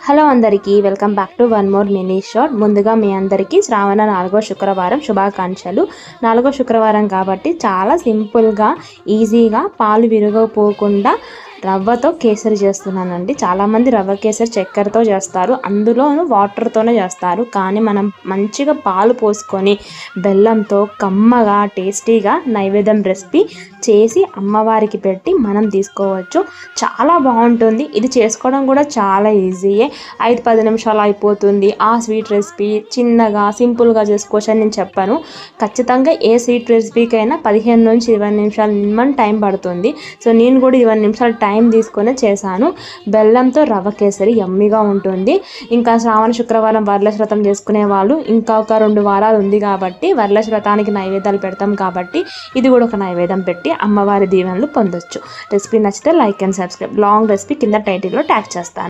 Hello అందరికీ welcome back to one more mini shot. ముందుగా మీ అందరికీ శ్రావణ 4వ శుక్రవారం శుభాకాంక్షలు. 4వ శుక్రవారం కాబట్టి చాలా సింపుల్గా ఈజీగా పాలు విరగపోకుండా రవ్వతో కేసరి చేస్తున్నానండి. చాలామంది రవ్వ కేసరి చక్కెరతో చేస్తారు, అందులోనూ వాటర్తోనే చేస్తారు. కానీ మనం మంచిగా పాలు పోసుకొని బెల్లంతో కమ్మగా టేస్టీగా నైవేద్యం రెసిపీ చేసి అమ్మవారికి పెట్టి మనం తీసుకోవచ్చు. చాలా బాగుంటుంది. ఇది చేసుకోవడం కూడా చాలా ఈజీయే, 5-10 నిమిషాలు అయిపోతుంది. ఆ స్వీట్ రెసిపీ చిన్నగా సింపుల్గా చేసుకోవచ్చు అని నేను చెప్పాను. ఖచ్చితంగా ఏ స్వీట్ రెసిపీకైనా 15 నుంచి 20 నిమిషాలు మినిమం టైం పడుతుంది. సో నేను కూడా 20 నిమిషాలు టైం తీసుకొని చేశాను. బెల్లంతో రవ్వ కేసరి యమ్మీగా ఉంటుంది. ఇంకా శ్రావణ శుక్రవారం వరలక్ష్మి వ్రతం చేసుకునే వాళ్ళు ఇంకా ఒక 2 వారాలు ఉంది కాబట్టి వరలక్ష్మి వ్రతానికి నైవేద్యాలు పెడతాం కాబట్టి ఇది కూడా ఒక నైవేద్యం పెట్టి అమ్మవారి దీవెనలు పొందొచ్చు. రెసిపీ నచ్చితే like and subscribe. Long recipe కింద టైటిల్లో ట్యాగ్ చేస్తాను.